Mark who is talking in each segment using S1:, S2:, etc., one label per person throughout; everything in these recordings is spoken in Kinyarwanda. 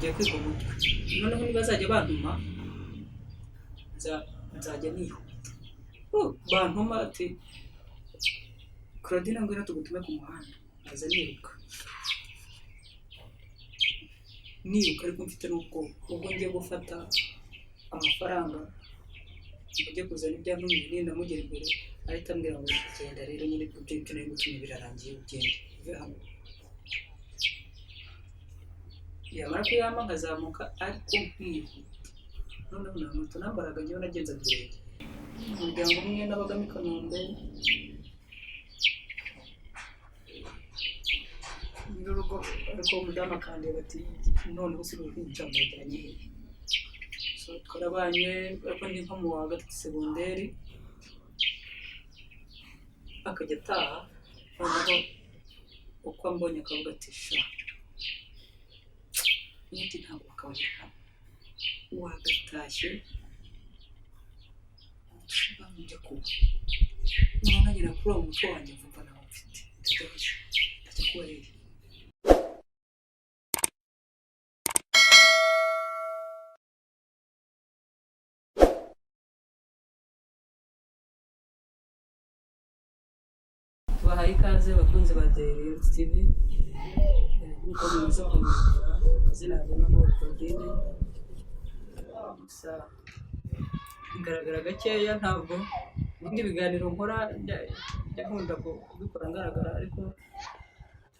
S1: ngiye kwiga umutwe noneho nibazajya bantuma nzajya nihuta bantuma ati Claudine ngwino tugutume ku muhanda aza niruka ariko mfite n'ubwo ubwo ngiye gufata amafaranga ujye kuzana ibyantumye ndamugera imbere ahita ambwira ngo genda rero nyine ibyo nari gutumye birarangiye ugende uve hano yamara kuyama nkazamuka ariko nkwihuta noneho nta moto nambaraga njyewe nagenza birenge umuryango umwe n'abagamo i Kanombe n'urugo ariko umudamu akandeba ati noneho si uruhinja mujyanye twarabanye ariko ndi nko mu wa gatatu segonderi akajya ataha noneho uko ambonye akavuga ati sha n'uti ntabwo bakabajya wagatashye ujya kuba noneho nagira kuri uwo mutwe wanjye mvuga nawe mfite ndajya kubareba bahaye ikaze bakunze ba Daily TV nkuko mumaze kumenya izina ryanjye Claudine gusa igaragara gakeya ntabwo ibindi biganiro nkora nkunda kubikora ngaragara ariko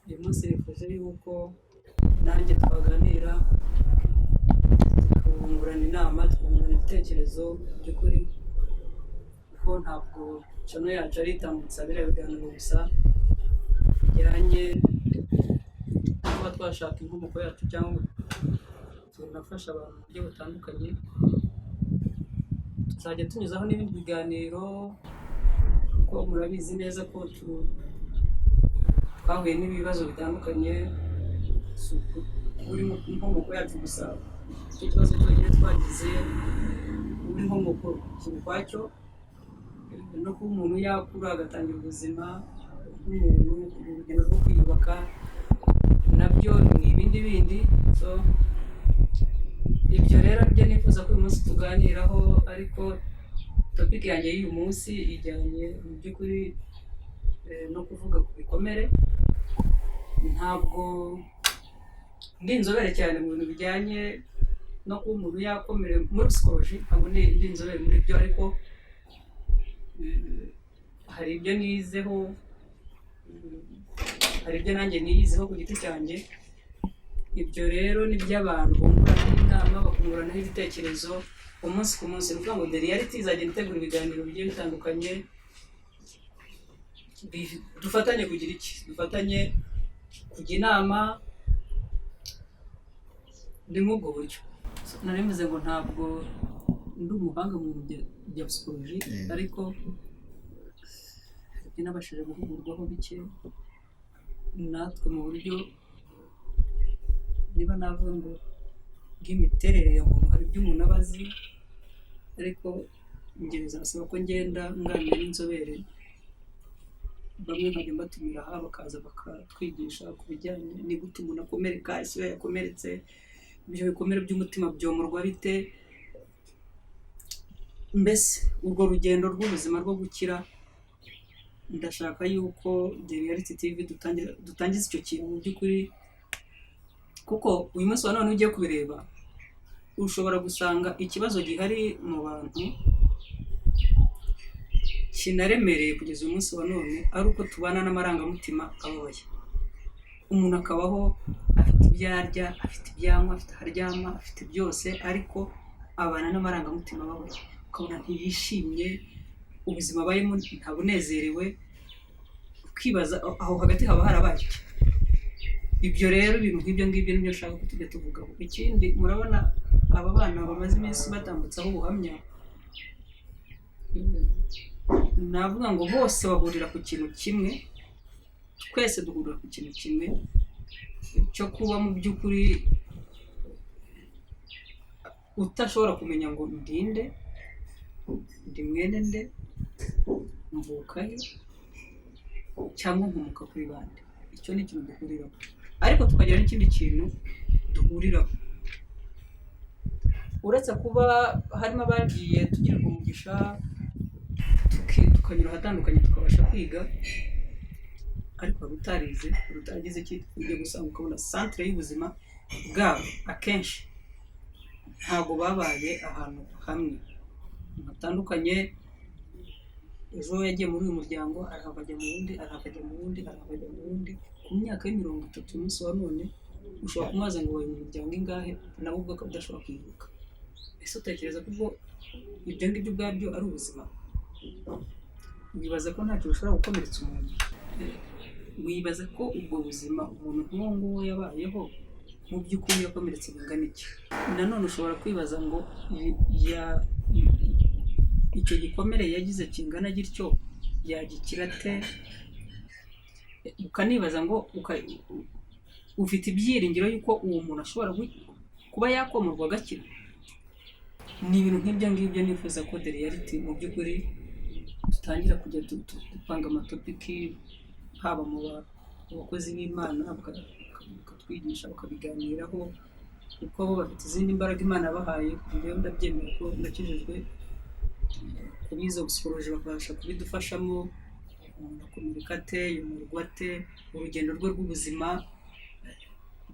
S1: uyu munsi nifuje yuko nanjye twaganira tukungurana inama tukungurana ibitekerezo by'ukuri kuko ntabwo channel yacu ari itambutsa biriya biganiro gusa bijyanye kuba twashaka inkomoko yacu cyangwa tunafasha abantu mu buryo butandukanye tuzajya tunyuzaho n'ibindi biganiro kuko murabizi neza ko twahuye n'ibibazo bitandukanye uri mu nkomoko yacu gusa icyo kibazo cyonyine twagize uri nkomoko ikintu kwacyo no kuba umuntu yakura agatangira ubuzima nk'umuntu urugendo rwo kwiyubaka nabyo ni ibindi bindi ibyo rero byo nifuza ko uyu munsi tuganiraho ariko topic yanjye y'uyu munsi ijyanye mu by'ukuri no kuvuga ku bikomere ntabwo ndi inzobere cyane mu bintu bijyanye no kuba umuntu yakomere muri psychology ntabwo ndi inzobere muri byo ariko hari ibyo nizeho hari ibyo nanjye niyizeho ku giti cyanjye ibyo rero ni by'abantu bungurana inama bakunguranaho ibitekerezo umunsi ku munsi ni ukuvuga ngo Reality izagenda itegura ibiganiro bigiye bitandukanye dufatanye kugira iki dufatanye kujya inama ndi nk'ubwo buryo narivuze ngo ntabwo ndi umuhanga mu bintu bya psychology ariko ibyo nabashije guhugurwaho bike natwe mu buryo niba navuga ngo bw'imiterere ya muntu hari ibyo umuntu aba azi ariko njye bizasaba ko ngenda nganira n'inzobere bamwe nkajya mbatumira aha bakaza bakatwigisha ku bijyanye ni gute umuntu akomereka ese iyo yakomeretse ibyo bikomere by'umutima byomorwa bite mbese urwo rugendo rw'ubuzima rwo gukira ndashaka yuko Reality TV dutangiza icyo kintu mu by'ukuri kuko uyu munsi wa none ugiye kubireba ushobora gusanga ikibazo gihari mu bantu kinaremereye kugeza uyu munsi wa none ari uko tubana n'amarangamutima ababaye umuntu akabaho afite ibyo arya afite ibyanywa afite aharyama afite byose ariko abana n'amarangamutima ababaye ukabona ntiyishimye ubuzima abayemo ntabunezerewe ukibaza aho hagati haba harabaye ibyo rero ibintu nk'ibyo ngibyo nibyo nshaka ko tujya tuvugaho ikindi murabona aba bana bamaze iminsi batambutsaho ubuhamya navuga ngo bose bahurira ku kintu kimwe twese duhurira ku kintu kimwe cyo kuba mu by'ukuri utashobora kumenya ngo ndinde ndi mwene nde mvukahe cyangwa nkomoka kuri bande icyo ni ikintu duhuriraho ariko tukagira n'ikindi kintu duhuriraho uretse kuba harimo abagiye tugirirwa umugisha tukanyura ahatandukanye tukabasha kwiga, ariko wari utarize, wari utaragize iki, ugiye gusanga ukabona centre y'ubuzima bwabo akenshi ntabwo babaye ahantu hamwe hatandukanye. Ejo yagiye muri uyu muryango arahava mu wundi, arahava mu wundi, arahava mu wundi. Ku myaka y'30 umunsi wa none ushobora kumaza ngo bari mu muryango ingahe nawe ubwo akaba udashobora kwibuka. Ese utekereza ko ubwo ibyo ngibyo ubwabyo ari ubuzima? Wibaza ko ntacyo bishobora gukomeretsa umuntu? Wibaza ko ubwo buzima umuntu nk'uwo nguwo yabayeho mu by'ukuri yakomeretse bingana iki? Nanone ushobora kwibaza ngo icyo gikomere yagize kingana gityo yagikira te? Ukanibaza ngo ufite ibyiringiro yuko uwo muntu ashobora kuba yakomorwa agakira? Ni ibintu nk'ibyo ngibyo nifuza ko the reality mu by'ukuri tutangira kujya dupanga amatopiki, haba mu bakozi b'Imana bakatwigisha bakabiganiraho, kuko bo bafite izindi mbaraga Imana yabahaye. Rero ndabyemera ko ndakijijwe, kubizo psychology bakabasha kubidufashamo, umuntu akomereka ate, yumurwa ate, urugendo rwe rw'ubuzima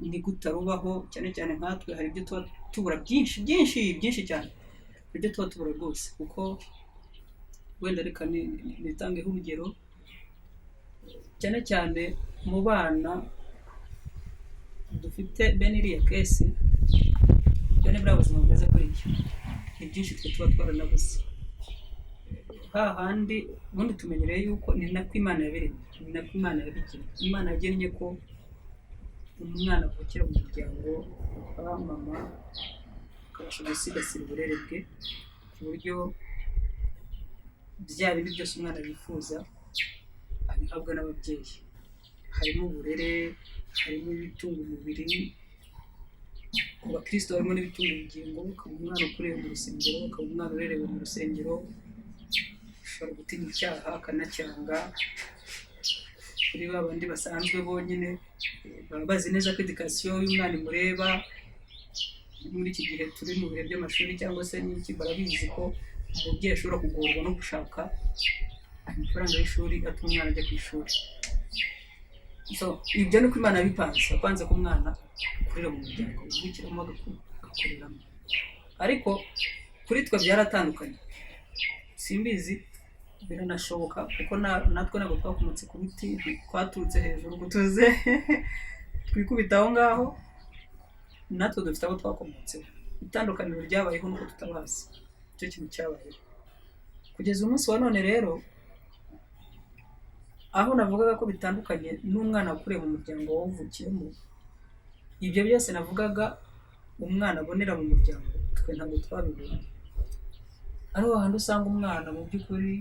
S1: ni gutarubaho. Cyane cyane nkatwe hari ibyo tuba tubura byinshi cyane, ibyo tuba tubura rwose. Kuko wenda reka nitangeho urugero, cyane cyane mu bana dufite bene iriya kesi, bene bwa buzima bumeze kuri iki, ni byinshi twe tuba twaranabuze. Hahandi ubundi tumenyereye yuko ni nako Imana yabiremye, ni nako Imana yabigiye. Imana yagennye ko umwana avukira mu muryango, papa mama akabasha gusigasira uburere bwe, ku buryo bya bintu byose umwana yifuza abihabwa n'ababyeyi. Harimo uburere, harimo ibitunga umubiri, ku bakristo harimo n'ibitunga ubugingo. Ukaba umwana ukurewe mu rusengero, ukaba umwana urerewe mu rusengero, ushobora gutinya icyaha akanacyanga. Kuri ba bandi basanzwe bonyine baba bazi neza ko education y'umwana imureba. Muri iki gihe turi mu bihe by'amashuri cyangwa se n'iki, barabizi ko umubyeyi ashobora kugorwa no gushaka amafaranga y'ishuri atuma umwana ajya ku ishuri. So ibyo ni ko Imana yabipanze, yapanze ko umwana akurira mu muryango uvukiramo agakuriramo. Ariko kuri twe byaratandukanye, simbizi, biranashoboka kuko natwe ntabwo twakomotse ku biti, twaturutse hejuru ngo tuze twikubita aho ngaho. Natwe dufite abo twakomotseho. Itandukaniro ryabayeho nuko tutabazi, icyo kintu cyabayeho kugeza umunsi wa none. Rero aho navugaga ko bitandukanye n'umwana wakuriye mu muryango wawuvukiyemo, ibyo byose navugaga umwana abonera mu muryango twe ntabwo twabibona. Ariho handi usanga umwana mu by'ukuri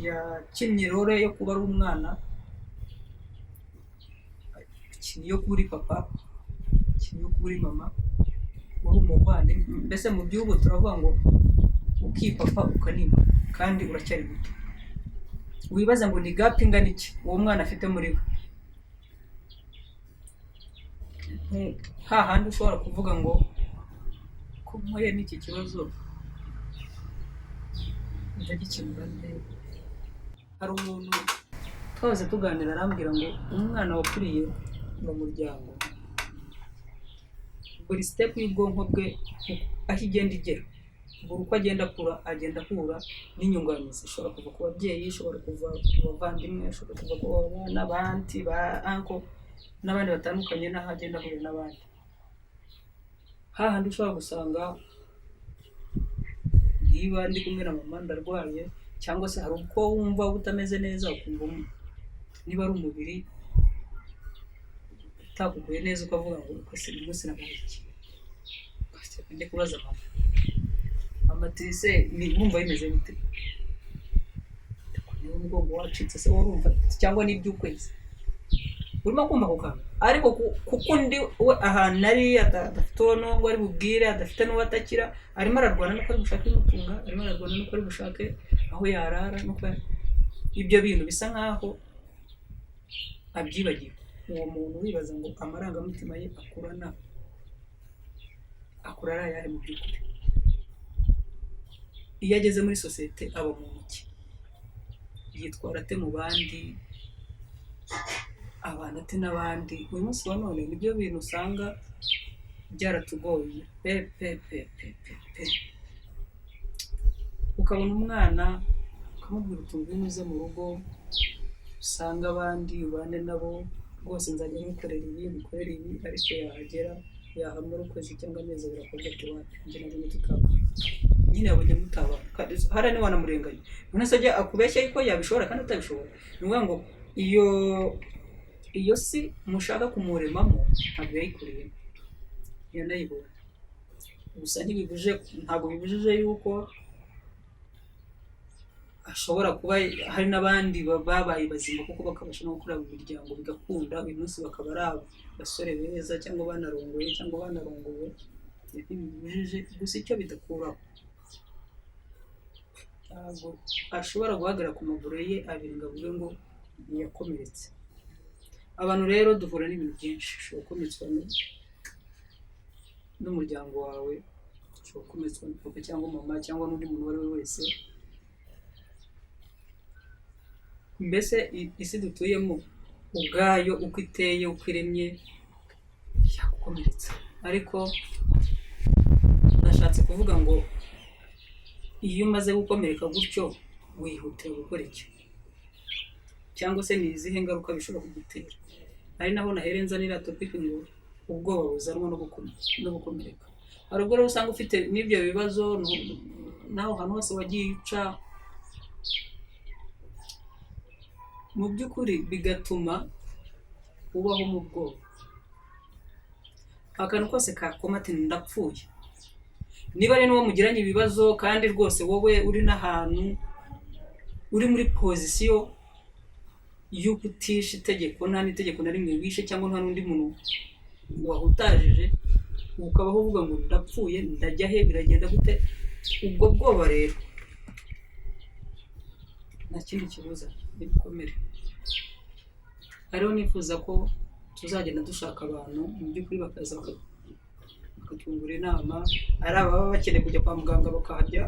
S1: yakinnye role yo kuba ari umwana, ikintu yo kuba uri papa, ikintu yo kuba uri mama, uri umuvandimwe. Mbese mu gihugu turavuga ngo ukipapa ukanima kandi uracyari muto. Wibaza ngo ni gap ingana iki uwo mwana afite muri we. Hahandi ushobora kuvuga ngo ko mpuye n'iki kibazo ndagikemura nte? Hari umuntu twahoze tuganira arambwira ngo umwana wakuriye mu muryango, buri step y'ubwonko bwe aho igenda igera, buri uko agenda akura agenda ahura n'inyunganizi. Ishobora kuva ku babyeyi, ishobora kuva ku bavandimwe, ishobora kuva ku n'abandi ba uncle n'abandi batandukanye, n'aho agenda ahura n'abandi. Hahandi ushobora gusanga niba ndi kumwe na mama ndarwaye, cyangwa se hari uko wumva utameze neza, ukumva niba ari umubiri utakuguye neza, ukavuga ngo ese uyu munsi nabaye iki? Ndi kubaza mama tise ni wumva bimeze bite? Niba umugongo wacitse se warumva, cyangwa n'iby'ukwezi urimo kumva ako kantu. Ariko kuko undi we ahantu ari adafite uwo ngo ari bubwire, adafite n'uwo atakira, arimo ararwana nuko ari gushaka imutunga, arimo ararwana nuko ari gushake aho yarara, nuko ibyo bintu bisa nkaho abyibagiwe. Uwo muntu wibaza ngo amarangamutima ye akura ari ayahe mu by'ukuri? Iyo ageze muri sosiyete aba muntu ki? Yitwara ate mu bandi? Abana ate n'abandi? Uyu munsi wa none nibyo bintu usanga byaratugoye pe. Ukabona umwana ukamubwira utuntu unyuze mu rugo, usanga abandi ubane nabo rwose nzajya mukorera ibi, ariko yahagera yahamara ukwezi cyangwa amezi abiri akavuga ati njye nabonye tutaba, nyine yabonye mutaba, hariya niwe wanamurenganya. None se ajya akubeshya yuko yabishobora kandi utabishobora? Ni ukuvuga ngo iyo si mushaka kumuremamo ntabwo yayikuriyemo, yanayibonye. Gusa ntabwo bibujije yuko ashobora kuba hari n'abandi babaye bazima kuko bakabasha no gukora mu miryango bigakunda, uyu munsi bakaba ari abasore beza cyangwa banarongoye cyangwa banarongowe. Ntibibujije, gusa icyo bidakuraho ntabwo ashobora guhagarara ku maguru ye abiri ngo avuge ngo ntiyakomeretse. Abantu rero duhura n'ibintu byinshi, ushobora gukomeretswa n'umuryango wawe, ushobora gukomeretswa na papa cyangwa mama cyangwa n'undi muntu uwo ari we wese. Mbese isi dutuyemo ubwayo uko iteye uko iremye yagukomeretsa, ariko nashatse kuvuga ngo iyo umaze gukomereka gutyo wihutira gukora iki, cyangwa se ni izihe ngaruka bishobora kugutera? Ari naho nahereye nzanira topic ngo ubwoba buzanwa no gukomereka. Hari ubwo rero usanga ufite n'ibyo bibazo naho hantu hose wagiye uca, mu by'ukuri bigatuma ubaho mu bwoba. Akantu kose kakoma ati ndapfuye, niba ari n'uwo mugiranye ibibazo kandi rwose wowe uri n'ahantu uri muri pozisiyo y'uko utishe itegeko, nta n'itegeko na rimwe wishe cyangwa nta n'undi muntu wahutajije, ukabaho uvuga ngo ndapfuye, ndajya he, biragenda gute? Ubwo bwoba rero nta kindi kibuza ibikomere. Hariho nifuza ko tuzagenda dushaka abantu mu by'ukuri bakaza bakatwungura inama, ari ababa bakeneye kujya kwa muganga bakahajya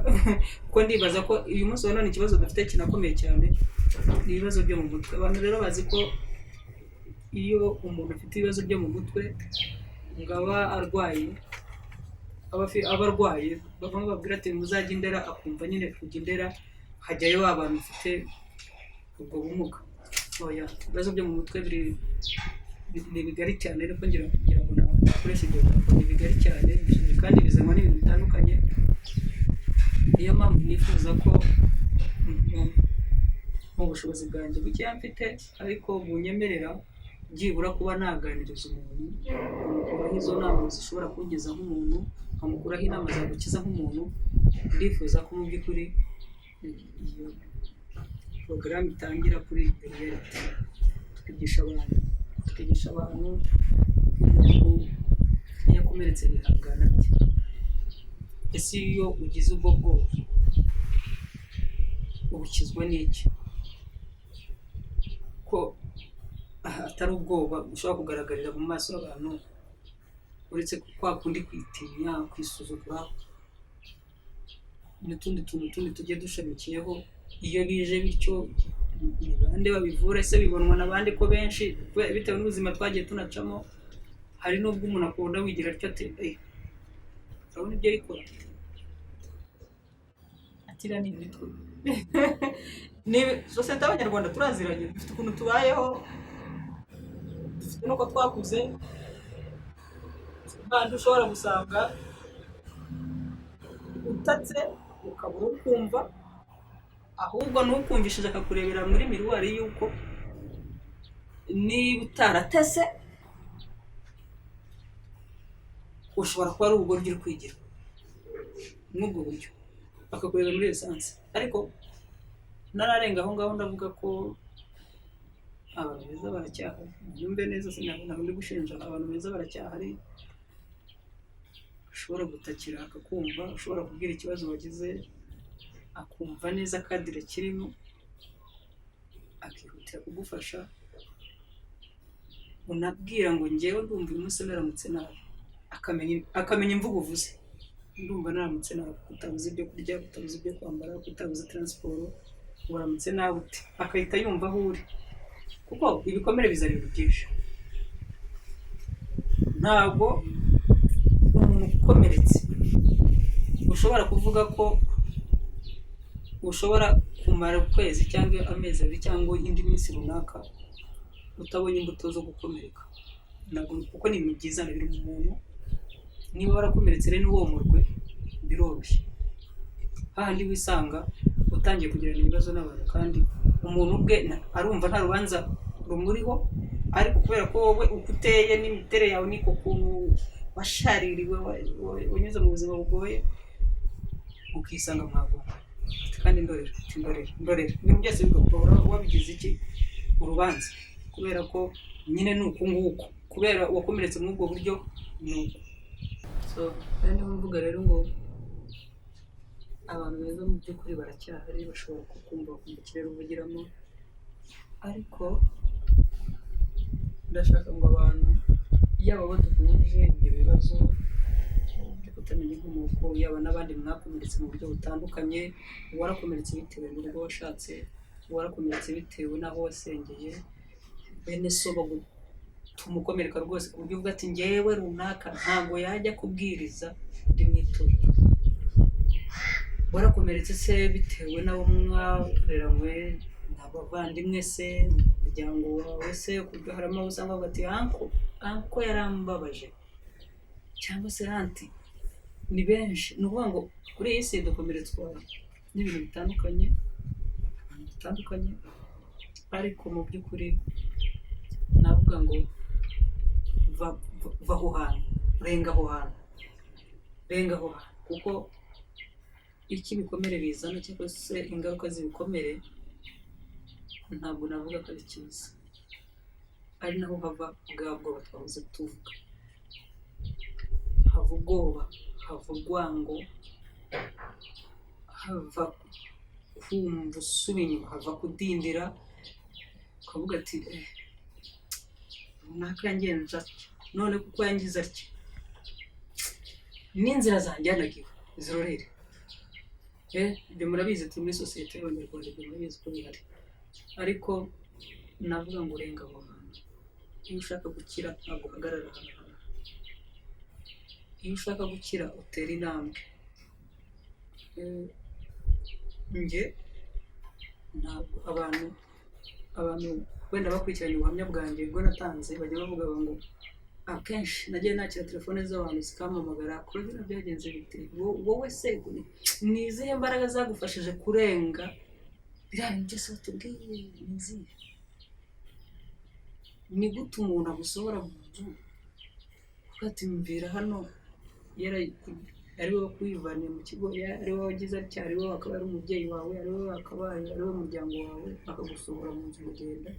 S1: kuko ndibaza ko uyu munsi wa none ikibazo dufite kinakomeye cyane, ni ibibazo byo mu mutwe. Abantu rero bazi ko iyo umuntu afite ibibazo byo mu mutwe ngo aba arwaye, bamwe babwira ati muzajya Indera, akumva nyine kujya Indera hajyayo abantu bafite ubwo bumuga. Oya, ibibazo byo mu mutwe ni bigari cyane, ariko ngira ngo nakoresha ibyo jambo, ni bigari cyane kandi bizanwa n'ibintu bitandukanye. Niyo mpamvu nifuza ko mu bushobozi bwanjye bukeya mfite ariko bunyemerera byibura kuba naganiriza umuntu, nkamukuraho izo nama zishobora kungeza nk'umuntu, nkamukuraho inama zagukiza nk'umuntu. Ndifuza ko mu by'ukuri iyo porogaramu itangira kuri reality, tukigisha abantu umuntu iyo akomeretse yihangana ati, ese iyo ugize ubwo bwoba ubukizwa n'iki? Ko atari ubwoba bushobora kugaragarira mu maso y'abantu, uretse kwa kundi kwitinya, kwisuzugura n'utundi tuntu tugiye dushamikiyeho. Iyo bije bityo ni bande babivura? Ese bibonwa n'abandi ko benshi bitewe n'ubuzima twagiye tunacamo? Hari n'ubwo umuntu akunda wigira atyo ati urabona ibyo arikora atira ni ibitwe. Ni sosiyete y'Abanyarwanda turaziranye, dufite ukuntu tubayeho, dufite nuko twakuze. Kandi ushobora gusanga utatse ukabura ukumva, ahubwo n'ukumvishije akakurebera muri miruwari yuko niba utaratese ushobora kuba ari ubugoryi uri kwigira n'ubwo buryo, bakakurebera muri esanse. Ariko nararenga aho ngaho ndavuga ko abantu beza baracyahari, byumve neza, sinabona ndi gushinja, abantu beza baracyahari. Ushobora gutakira akakumva, ushobora kubwira ikibazo wagize akumva neza kadire kirimo, akihutira kugufasha. Unabwira ngo njyewe ndumva uyu munsi naramutse nabi, akamenya imvugo uvuze. ndumva naramutse nawe utabuze ibyo kurya, utabuze ibyo kwambara, utabuze taransiporo, waramutse nawe ute, akahita yumva aho uri, kuko ibikomere bizana ibintu byinshi. Ntabwo umuntu ukomeretse ushobora kuvuga ko ushobora kumara ukwezi cyangwa amezi abiri cyangwa indi minsi runaka utabonye imbuto zo gukomereka. Ntabwo, kuko ni ibintu byizana biri mu muntu. Niba warakomeretse rero ntiwomorwe, biroroshye. Hahandi wisanga utangiye kugirana ibibazo n'abantu, kandi umuntu ubwe arumva nta rubanza rumuriho, ariko kubera ko wowe uko uteye n'imiterere yawe niko kuntu washaririwe, wanyuze mu buzima bugoye, ukisanga ntabwo. Kandi ndorera ibintu byose bigakora wabigize iki, urubanza, kubera ko nyine ni uku nguku, kubera wakomeretse muri ubwo buryo ni uko. So kandi mvuga rero ngo abantu beza mu by'ukuri baracyahari, bashobora kukumva bakumva ikirere uvugiramo, ariko ndashaka ngo abantu, yaba abo duhuje ibyo bibazo byo kutamenya inkomoko, yaba n'abandi mwakomeretse mu buryo butandukanye, warakomeretse bitewe n'urugo washatse, warakomeretse bitewe n'aho wasengeye, bene so bagutuma ukomereka rwose ku buryo uvuga ati njyewe runaka ntabwo yajya kubwiriza ndi mu itorero. Warakomeretse se bitewe n'abo mwareranywe, n'abavandimwe se, umuryango wawe se, kubwo harimo abo usanga bavuga ati anko yarambabaje, cyangwa se anti. Ni benshi. Ni ukuvuga ngo kuri iyi si dukomeretswa n'ibintu bitandukanye, abantu bitandukanye, ariko mu by'ukuri navuga ngo va aho hantu, renga aho hantu, kuko icyo ibikomere bizana cyangwa se ingaruka z'ibikomere ntabwo navuga ko ari cyiza. Ari naho hava bwa bwoba twahoze tuvuga, hava ubwoba, hava urwango, hava kumva usubira inyuma, hava kudindira, ukavuga ati runaka yangenza atya, none kuko yangize atya n'inzira zanjyanagiwe zirorere. Ibyo murabizi, turi muri sosiyete y'abanyarwanda, ibyo murabizi ko bihari, ariko navuga ngo urenga aho hantu. Iyo ushaka gukira ntabwo uhagarara ahantu hamwe, iyo ushaka gukira utera intambwe. Njye ntabwo abantu wenda bakurikiranye ubuhamya bwanjye bwo natanze, bajya bavuga ngo akenshi nagiye nakira telefone z'abantu zikampamagara, kurabona byagenze bite, wowe se ni izihe mbaraga zagufashije kurenga biriya bintu byose batubwiye, ni izihe? Ni gute umuntu agusohora mu nzu ukatimvira hano, ari wowe kwivaniye mu kigo, ari wowe wagize atya, ari wowe akaba ari umubyeyi wawe, ari wowe akabaye ari wowe umuryango wawe, akagusohora mu nzu mugenda,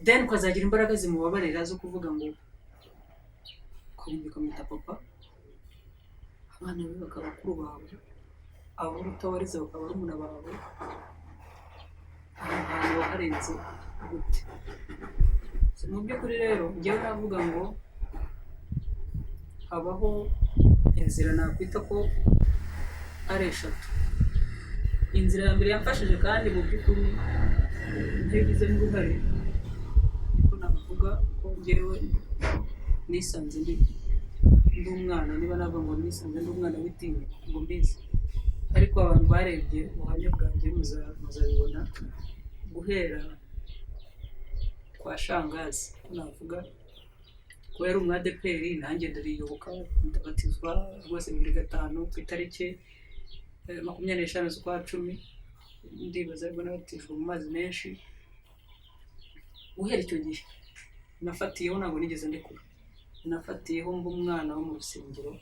S1: then ukazagira imbaraga zimubabarira zo kuvuga ngo ukamwita papa, abana be bakaba bakuru bawe, abo utabareze bakaba barumuna bawe. Aho hantu waharenze gute? Mu by'ukuri rero njyewe navuga ngo habaho inzira nakwita ko ari eshatu. Inzira ya mbere yamfashije kandi mu by'ukuri ntayigizemo uruhare, niko navuga ko njyewe nisanze ndi umwana, niba navuga ngo nisanze ndi umwana w'idini ngo mbizi, ariko abantu barebye ubuhamya bwanjye muzabibona, guhera kwa shangazi, navuga ko yari umwadeperi, nanjye ndariyoboka ndabatizwa rwose 2005 ku itariki 25 z'ukwa 10, ndibaza ariko nabatijwe mu mazi menshi. Guhera icyo gihe nafatiyeho, ntabwo nigeze ndekura, nafatiyeho mba umwana wo mu rusengero,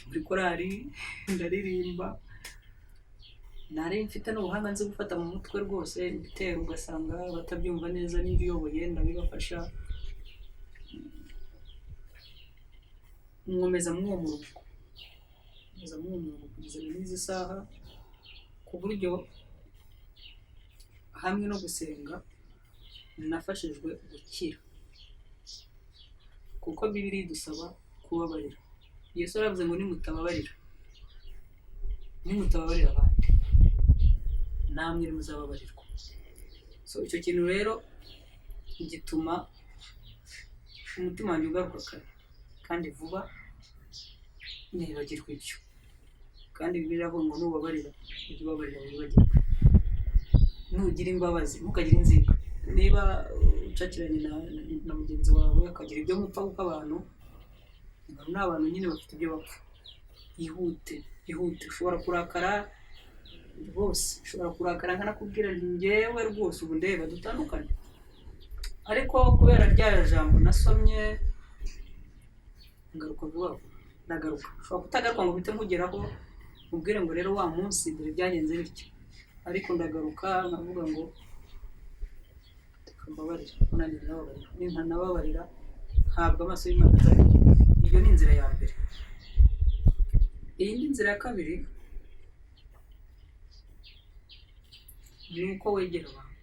S1: muri korari ndaririmba, nari mfite n'ubuhanga nzi gufata mu mutwe rwose, ibitero ugasanga batabyumva neza, n'ibiyoboye ndabibafasha, nkomeza mwuwo murongo kugeza n'izi saha, ku buryo hamwe no gusenga nafashijwe gukira, kuko Bibiliya idusaba kubabarira. Yesu aravuze ngo nimutababarira abandi namwe muzababarirwa. So icyo kintu rero gituma umutima wanjye ugaruka kare kandi vuba, ntibagirwe ibyo. Kandi Bibiliya iravuga ngo nubabarira ujye ubabarira wibagirwe. Nugira imbabazi ntukagire inzigo. Niba ucakiranye na mugenzi wawe akagira ibyo mupfa, kuko abantu ni abantu nyine bafite ibyo bapfa. Ihute ushobora kurakara rwose, ushobora kurakara nkanakubwira nti njyewe rwose ubu ndeba dutandukanye, ariko kubera rya jambo nasomye ngaruka vuba. Ndagaruka, ushobora kutagaruka ngo mpite nkugeraho mubwire ngo rero wa munsi dore byagenze bityo, ariko ndagaruka nkavuga ngo mbabarira, nanjye ndababarira. Nintanababarira ntabwo amaso y'Imana azareba. Iyo ni inzira ya mbere. Iyindi nzira ya kabiri ni uko wegera abantu.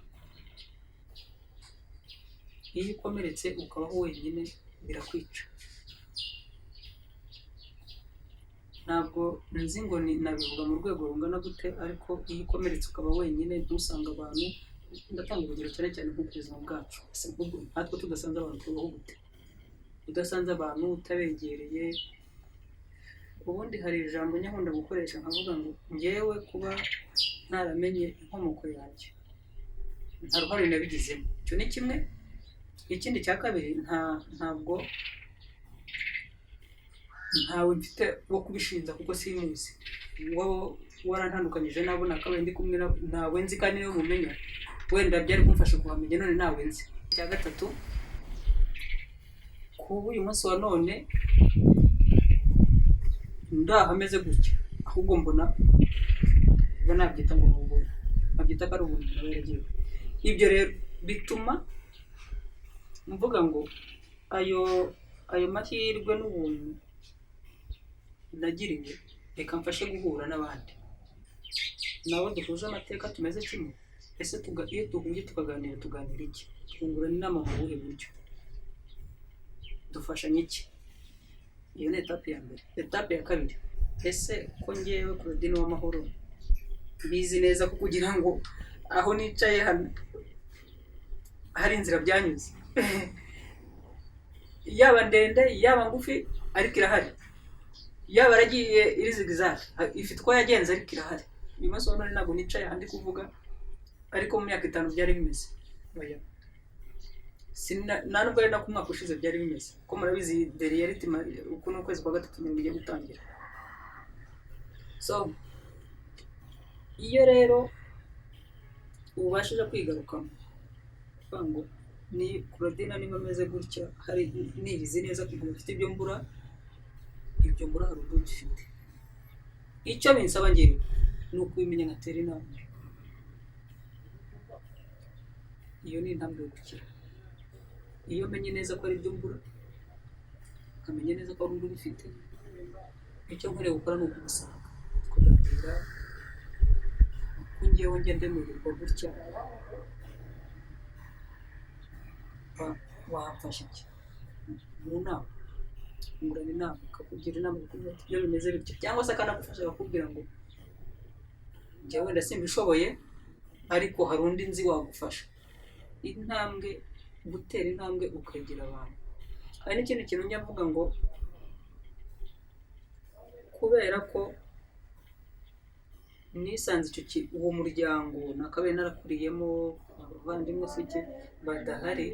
S1: Iyo ukomeretse ukabaho wenyine birakwica. Ntabwo nzi ngo nabivuga mu rwego rungana gute, ariko iyo ukomeretse ukaba wenyine ntusanga abantu. Ndatanga urugero cyane cyane nko ku buzima bwacu. Natwe tudasanze abantu tubaho gute? Udasanze abantu, utabegereye. Ubundi hari ijambo nyakunda gukoresha nkavuga ngo njyewe kuba ntaramenye inkomoko yanjye nta ruhare nabigizemo. Icyo ni kimwe. Ikindi cya kabiri, ntabwo ntawe mfite wo kubishinja kuko simuzi. Wowe warantandukanyije nabo nakabaye ndi kumwe nawe nzi, kandi niwe mumenya wenda byari kumfasha kuhamenya, none nawe nzi. Icya gatatu, kuba uyu munsi wa none ndahameze gutya, ahubwo mbona nabyita ngo n'ubuntu, nabyita ko ari ubuntu nawe yaragiye. Ibyo rero bituma mvuga ngo ayo mahirwe n'ubuntu nagiriwe reka mfashe guhura n'abandi nabo duhuje amateka tumeze kimwe. Ese iyo duhuye tukaganira iki? Twungurana inama mu buhe buryo? Dufashanya iki? Iyo ni etape ya mbere. Etape ya kabiri, ese ko njyewe Claudine Uwamahoro bizi neza ko kugira ngo aho nicaye hano hari inzira byanyuze yaba ndende yaba ngufi, ariko irahari. Yaba aragiye iri zigzag, ifite uko yagenze, ariko irahari. Uyu munsi wa none ntabwo nicaye ahandi kuvuga, ariko mu myaka 5 byari bimeze. Oya, nta nubwo ari nako umwaka ushize byari bimeze, ko murabizi the reality uko n'ukwezi kwa gatatu ngiye gutangira. So iyo rero ubashije kwigarukamo ngo ni Claudine niba ameze gutya, hari nibizi neza ko mfite ibyo mbura hari ubwo gifite. Icyo binsaba ngewe ni ukubimenya nkatera inama. Iyo ni intambwe yo gukira. Iyo menye neza ko ari ibyo mbura, nkamenya neza ko ari ubwo bifite, icyo nkwiriye gukora ni ukumusanga kuganira ko ngewe ndemererwa gutya, wamfasha iki mu nama, kungurana inama, akakugira inama iyo bimeze bityo, cyangwa se akanagufasha akakubwira ngo njyewe wenda simbishoboye, ariko hari undi nzi wagufasha. Gutera intambwe ukegera abantu. Hari n'ikindi kintu njya mvuga ngo kubera ko nisanze uwo muryango nakabaye narakuriyemo, abavandimwe se iki badahari,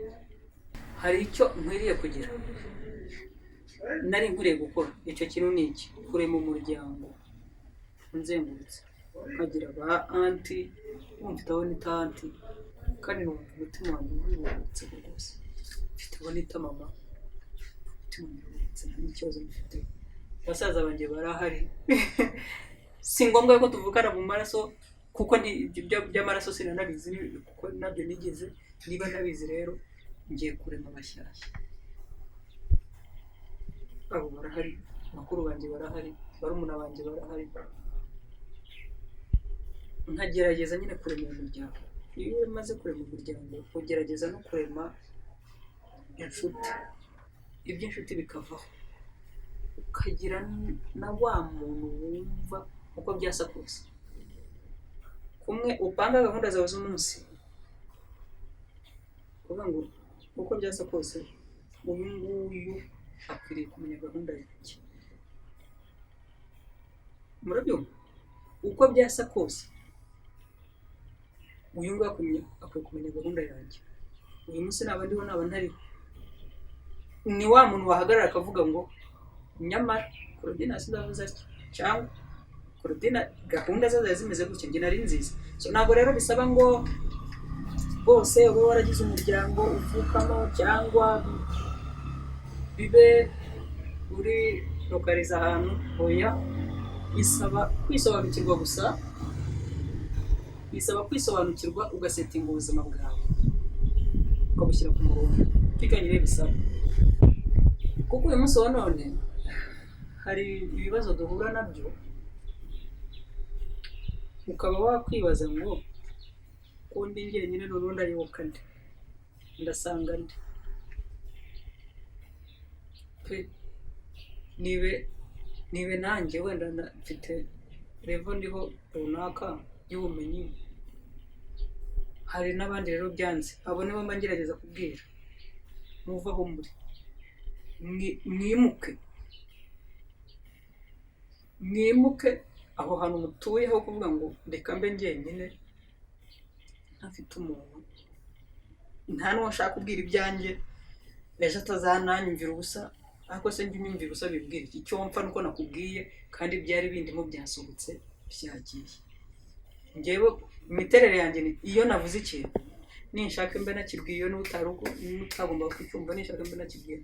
S1: hari icyo nkwiriye kugira, nari nkwiriye gukora. Icyo kintu ni iki? Kurema umuryango unzengurutse, nkagira ba anti, mfite aho nita anti, kandi numva umutima wanjye wibutse rwose. Mfite aho nita mama, umutima wanjye wibutse, nta n'ikibazo mfite. Basaza banjye barahari si ngombwa ko tuvukana mu maraso, kuko by'amaraso sinanabizi, kuko nabyo nigeze. Niba nabizi rero ngiye kurema abashyashya. Abo barahari, bakuru banjye barahari, barumuna banjye barahari. Nkagerageza nyine kurema umuryango. Iyo umaze kurema umuryango ugerageza no kurema inshuti, iby'inshuti bikavaho. ukagira na wa muntu wumva uko byasa kose, kumwe upanga gahunda zawe z'umunsi kuvuga ngo uko byasa kose uyu nguyu akwiriye kumenya gahunda yanjye. Murabyumva? Uko byasa kose uyu nguyu akwiye kumenya gahunda yanjye. Uyu munsi naba ndiho naba ntariho. Ni wa muntu wahagarara akavuga ngo nyamara Claudine asindavuze atya, cyangwa Claudine gahunda ze zari zimeze gutya, njye nari nziza. So ntabwo rero bisaba ngo bose ube waragize umuryango uvukamo cyangwa bibe uri lokaliza ahantu. Oya, bisaba kwisobanukirwa gusa, bisaba kwisobanukirwa ugasetinga ubuzima bwawe ukabushyira ku murongo. Twiganyire bisaba, kuko uyu munsi wa none hari ibibazo duhura nabyo ukaba wakwibaza ngo ko ndi njyenyine noneho ndayoboka nde, ndasanga nde pe. nibe nanjye wenda mfite revo ndiho runaka y'ubumenyi, hari n'abandi rero byanze. Abo nibo mba ngerageza kubwira muva aho muri, mwimuke aho hantu mutuye, aho kuvuga ngo reka mbe njyenyine ntafite umuntu, nta n'uwo nshaka kubwira ibyanjye ejo atazananyumvira ubusa. Ariko se njye unyumvira ubusa bibwira iki? Icyo mpfa nuko nakubwiye kandi byari bindimo byasohotse byagiye. Njyewe imiterere yanjye iyo navuze ikintu ninshaka mbe nakibwiye, iyo n'utagomba kucyumva ninshaka mbe nakibwiye,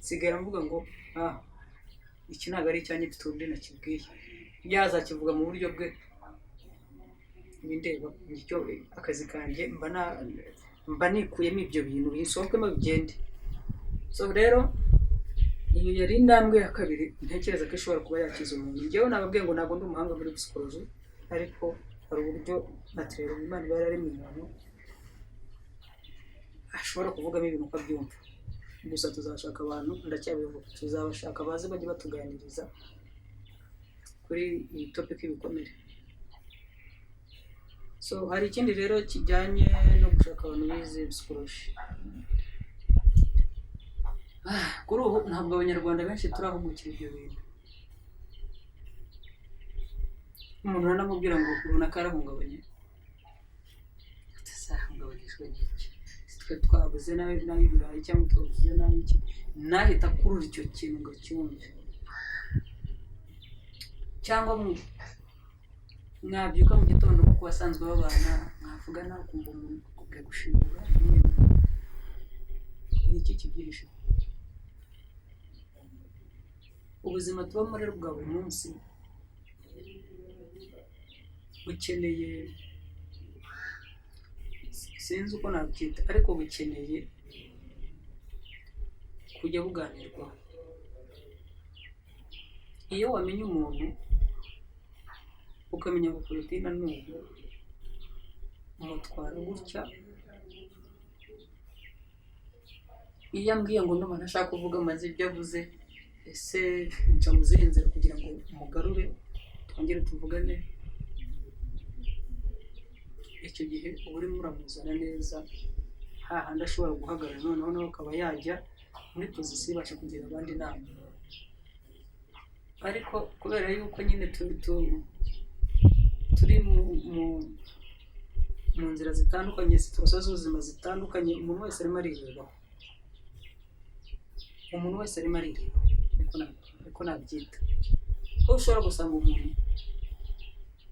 S1: sigara mvuga ngo iki ntabwo ari icyanjye, mfite undi nakibwiye. Yazakivuga mu buryo bwe bindeba, nicyo akazi kanjye, mba nikuyemo ibyo bintu bisohokemo bigende. So rero iyo yari intambwe ya kabiri ntekereza ko ishobora kuba yakiza umuntu. Njyewe nababwiye ngo ntabwo ndi umuhanga muri psychology, ariko hari uburyo naturel Imana iba yararemye umuntu ashobora kuvugamo ibintu uko abyumva. Gusa tuzashaka abantu, ndacyabivuga, tuzabashaka baze bajye batuganiriza kuri iyi topic ibikomere. So hari ikindi rero kijyanye no gushaka abantu bize psychology. Kuri ubu ntabwo abanyarwanda benshi turahugukira ibyo bintu. Umuntu aranamubwira ngo runaka arahungabanye, atazahungabanyishwa n'iki? Twe twabuze n'ibirayi cyangwa twabuze n'iki, nahita kurura icyo kintu ngo cyumve. Cyangwa mwabyuka mu gitondo kuko basanzwe babana, mwavugana ukumva umuntu kubwe gushimura n'iki kibyihishe. Ubuzima tubamo rero bwa buri munsi bukeneye, sinzi uko nabyita, ariko bukeneye kujya buganirwa. Iyo wamenye umuntu ukamenya ngo Claudine n'ubu umutwara gutya, iyo ambwiye ngo ndumva ntashaka kuvuga maze ibyo avuze, ese nca mu zihe nzira kugira ngo umugarure twongere tuvugane? Icyo gihe uba urimo uramuzana neza, hahandi ashobora guhagarara noneho akaba yajya muri pozisiyo ibasha kugira abandi inama. Ariko kubera yuko nyine turi mu nzira zitandukanye, situasiyo z'ubuzima zitandukanye, umuntu wese arimo arirebaho, umuntu wese arimo arireba, niko nabyita. Aho ushobora gusanga umuntu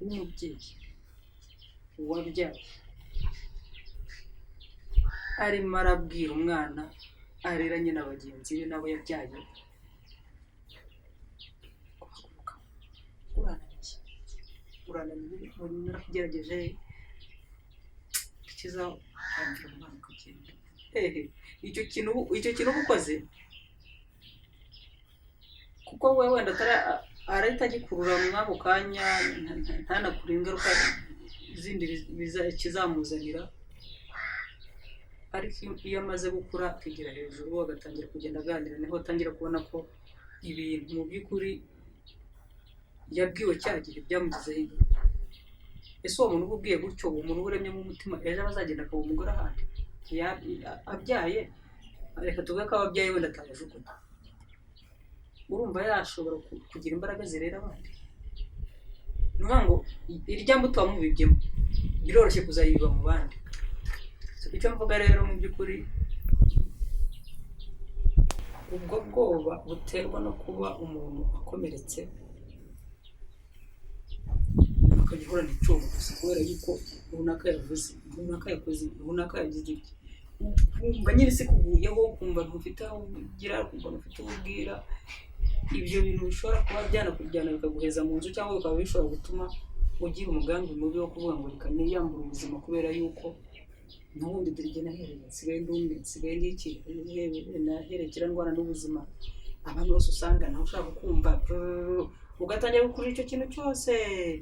S1: w'umubyeyi wabyaye arimo arabwira umwana areranye na bagenzi be nabo yabyaye, urananiye, naragerageje kizahambira umwana kugenda. Icyo kintu uba ukoze, kuko we wenda arahita agikurura mw'ako kanya, ntanakure ingaruka zindi kizamuzanira. Ariko iyo amaze gukura akigera hejuru agatangira kugenda aganira, niho atangira kubona ko ibintu mu by'ukuri yabwiwe cya gihe byamugizeho ingaruka. Ese uwo muntu uba ubwiye gutyo, uwo muntu uba uremyemo umutima, ejo azagenda akaba umugore ahandi abyaye, reka tuvuge ko ababyaye wenda atabajugunya, urumva yashobora kugira imbaraga zirera abandi? Ni ukuvuga ngo irya mbuto wamubibyemo biroroshye kuzayibiba mu bandi. Icyo mvuga rero mu by'ukuri, ubwo bwoba buterwa no kuba umuntu akomeretse akajya ahorana icyuma gusa kubera yuko runaka yavuze, runaka yakoze, runaka yagize iki, ukumva nyine isi kuguyeho, ukumva ntufite aho ugira, ukumva ntufite aho ubwira. Ibyo bintu bishobora kuba byanakujyana bikaguheza mu nzu, cyangwa bikaba bishobora gutuma ugira umugambi mubi wo kuvuga ngo reka niyambure ubuzima kubera yuko n'ubundi dore igihe nahereye nsigaye ndundi, nsigaye ndiki, naherekera ndwara n'ubuzima. Abantu bose usanga nawe ushaka kumva ugatangira gukora icyo kintu cyose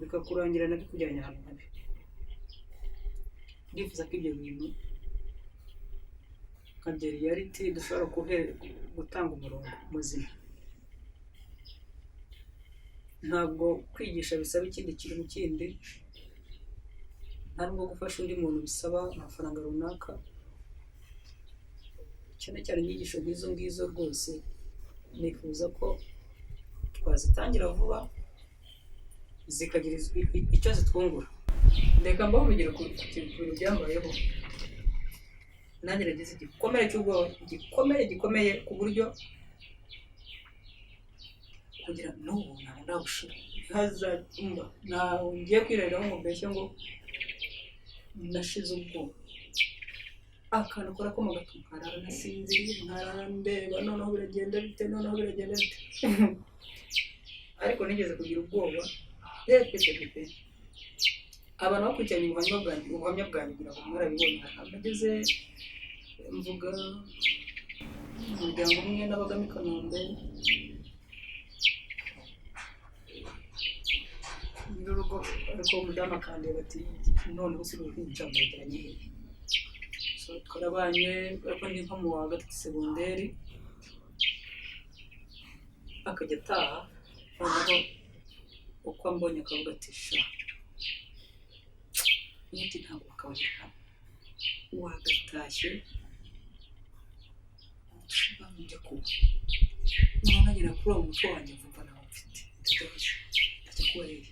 S1: bikakurangirana bikujyanye ahantu habi. Ndifuza ko ibyo bintu nka reality dushobora gutanga umurongo muzima. Ntabwo kwigisha bisaba ikindi kintu kindi, nta nubwo gufasha undi muntu bisaba amafaranga runaka. Cyane cyane inyigisho nk'izo ngizo rwose nifuza ko twazitangira vuba zikagira icyo zitwungura. Reka mbaho urugero ku bintu byambayeho. Nanjye nagize igikomere cy'ubwoba gikomeye ku buryo kugira n'ubu ntabwo ndabushira. Hazumva ntawe ngiye kwirariraho ngo mbeshye ngo nashize ubwoba. Akantu kora ko mu gato nkarara nasinziriye, nkarara ndeba noneho biragenda bite, noneho biragenda bite. Ariko nigeze kugira ubwoba pe. Abantu bakurikiranye ubuhamya bwanjye kugira ngo mwarabibonye. Nageze mvuga umuryango umwe n'abagamo i Kanombe, n'urugo, ariko umudamu akandeba ati noneho si uruhinja murajyanye hehe? So twarabanye, ariko ndi nko mu wa gatatu segonderi, akajya ataha noneho uko ambonye akavuga ati sha n'uti ntabwo bakabagirira wagatashye njya kuba noneho nagera kuri uwo mutwe wanjye mvuga nawe mfite ndajya kubareba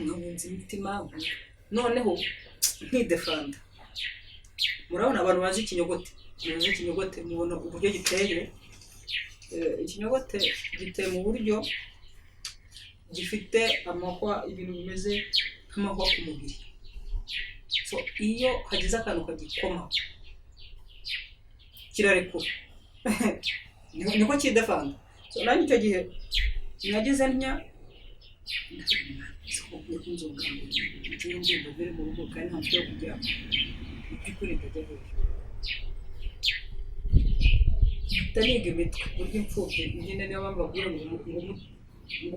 S1: nkabunza imitima. Noneho nkidefanda. Murabona abantu bazi ikinyogote, mubona uburyo giteye. Ikinyogote giteye mu buryo gifite amahwa, ibintu bimeze nk'amahwa ku mubiri. So iyo hagize akantu kagikoma kirarekura. Niko kidefanda. So nanjye icyo gihe nagize ntya nkunzunga ndumva biri mu rugo kandi nta cyo kujya by'ukuri ndajya hejuru. Ndaniga imitwe burya imfubyi nyine niyo mpamvu babwira ngo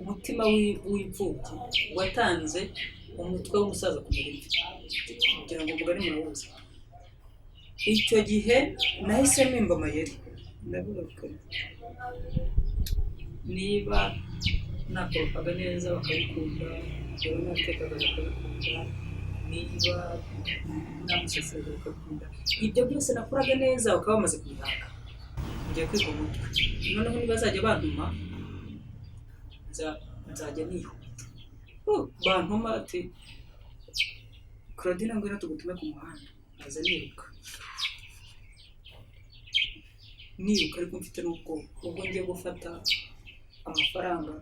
S1: umutima w'imfubyi watanze umutwe w'umusaza ku mubiri kugira ngo umugani murawuzi. Icyo gihe nahise mpimba amayeri, ndavuga ko niba nakoropaga neza bakabikunda, niba natekaga bakabikunda, niba namuseseraga bakabikunda, ibyo byose nakoraga neza bakaba bamaze kubihanga. Ngiye kwiga umutwe, noneho nibazajya bantuma nzajya nihuta. Bantuma ati Claudine ngwino tugutume ku muhanda, aza niruka ariko mfite n'ubwoba. Ubwo ngiye gufata amafaranga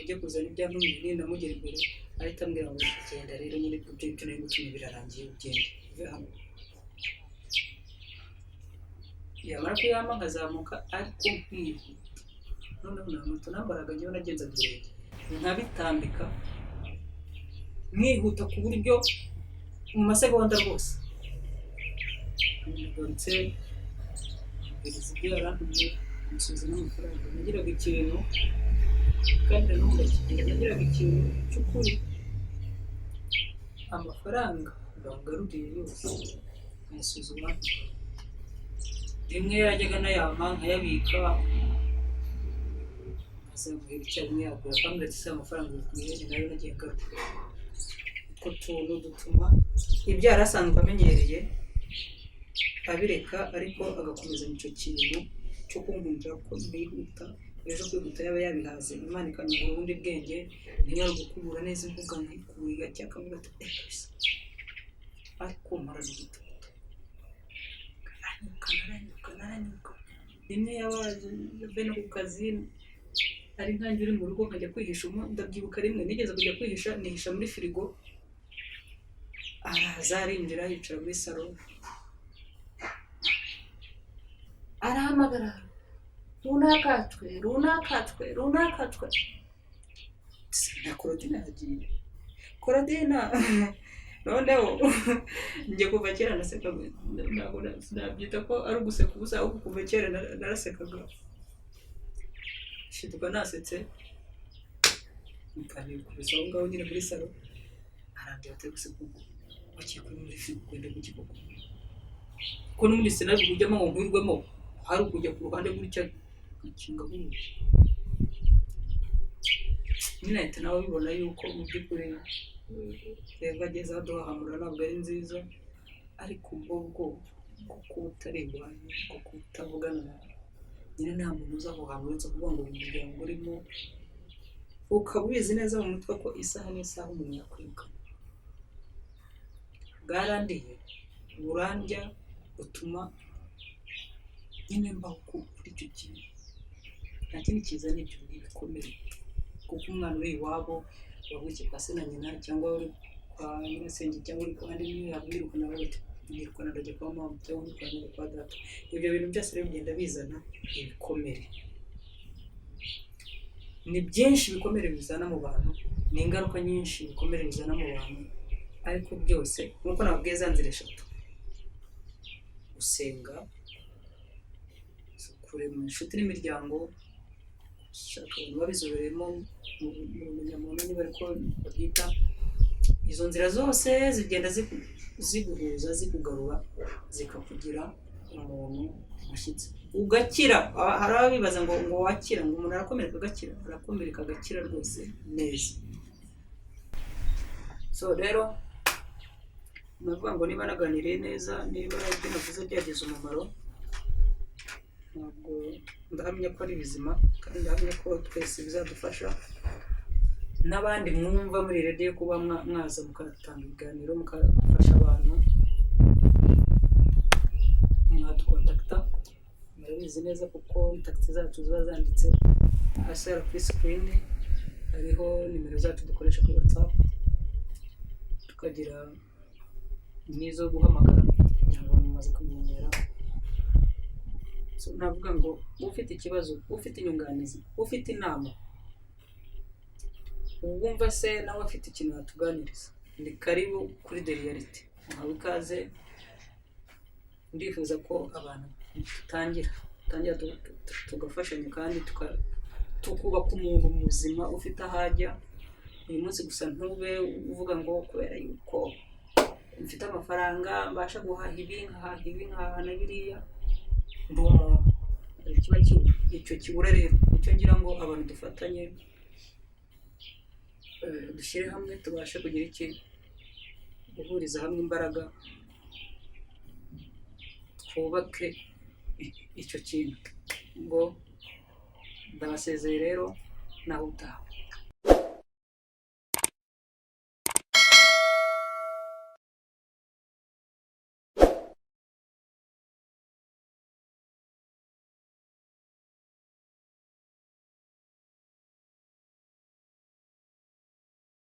S1: ujye kuzana ibyantumye ndamugera imbere, ahita ambwira ngo genda rero nyine ibyo nari gutumye birarangiye, ugende uve hano. Yamara kuyama nkazamuka ariko nkwihuta. Noneho nta moto nambaraga njyewe nagenza birenge nkabitambika mwihuta ku buryo mu masegonda rwose. Nagarutse mbiriza ibyo yarantumye umusubiza n'amafaranga. Nagiraga ikintu kandi nanone nagiraga ikintu cy'ukuri, amafaranga bangaruriye yose nkayasuzuma. Rimwe yajyaga nayampa nkayabika azamuhera icyarimwe yagura akambwira ati se amafaranga bikwiye ni nayo nagiye ngaruka. Utwo tuntu dutuma ibyo yari asanzwe amenyereye abireka, ariko agakomeza icyo kintu cyo kunkundira ko nihuta, ejo kwihuta yaba yabihaze, Imana ikanyungura ubundi bwenge, ntiyari gukubura neza imbuga nkikuye cyangwa akavuga ati bisa ariko mara n'igitutu naranyuka rimwe yabaje no ku kazi ari nkanjye uri mu rugo nkajya kwihisha. Ndabyibuka rimwe nigeze kujya kwihisha, nihisha muri firigo, araza arinjira yicara muri salo, arahamagara runakatwe na Korodina yagiye Korodina noneho njye kuva kera nasekaga, ntabwo nabyita ko ari uguseka ubusa, ahubwo kuva kera narasekaga, shiduka nasetse nkanikubiza aho ngaho nyine muri salo, arambwira ati guseka ubwo wakiye kuri muri firigo kwenda ku kiboko ko n'ubundi sinari kujyamo ngo nkwirwemo, hari ukujya ku ruhande gutya ikinga nk'umuntu nyine ahita nawe bibona yuko mu by'ukuri reba ageze aduhahamura ntabwo ari nziza, ariko ubwo kuko utari iwanyu, kuko utavugana nawe nyine nta muntu uza aho hantu uretse kuvuga ngo uyu muryango urimo, ukaba ubizi neza mu mutwe ko isaha n'isaha umuntu yakwiruka. Bwarandiye burandya butuma nyine mbaho kuri icyo kintu, nta kindi kizana ibyo bikomere, kuko umwana uri iwabo wavukiye kwa se na nyina, cyangwa uri kwa nyirasenge, cyangwa uri kwa andi niyo yamwirukana yirukana ndajya kwa mama, cyangwa uri kwa nyina kwa data. Ibyo bintu byose rero bigenda bizana ibikomere, ni byinshi ibikomere bizana mu bantu, ni ingaruka nyinshi ibikomere bizana mu bantu, ariko byose nk'uko nababwiye za nzira eshatu: gusenga, kurema inshuti n'imiryango, shaka abantu babizobereyemo mu bumenyamuntu niba ariko babyita. Izo nzira zose zigenda ziguhuza, zikugarura, zikakugira umuntu mushyitsi ugakira. Hari abibaza ngo wakira, ngo umuntu arakomereka agakira, arakomereka agakira rwose neza. So rero navuga ngo niba naganiriye neza, niba ibyo navuze byagize umumaro, ntabwo ndahamya ko ari bizima, kandi ndahamya ko twese bizadufasha, n'abandi mwumva muri radiyo kuba mwaza mukatanga ibiganiro, mukafasha abantu, mwadukontakita. Murabizi neza kuko kontakiti zacu ziba zanditse hasi kuri sikirini, hariho nimero zacu dukoresha kuri WhatsApp, tukagira n'izo guhamagara kugira ngo mumaze kumenyera. So navuga ngo ufite ikibazo, ufite inyunganizi, ufite inama, wumva se nawe afite ikintu yatuganiriza, ni karibu kuri The Reality, muhawe ikaze. Ndifuza ko abantu tutangira tugafashanya, kandi tukubaka umuntu muzima ufite ahajya. Uyu munsi gusa ntube uvuga ngo kubera yuko mfite amafaranga mbasha guhaha ibi nkahaha na biriya, ndi umuntu. Kiba icyo kibura rero, icyo ngira ngo abantu dufatanye, dushyire hamwe, tubashe kugira guhuriza hamwe imbaraga, twubake icyo kintu. Ngo ndabasezeye rero, naho utaha.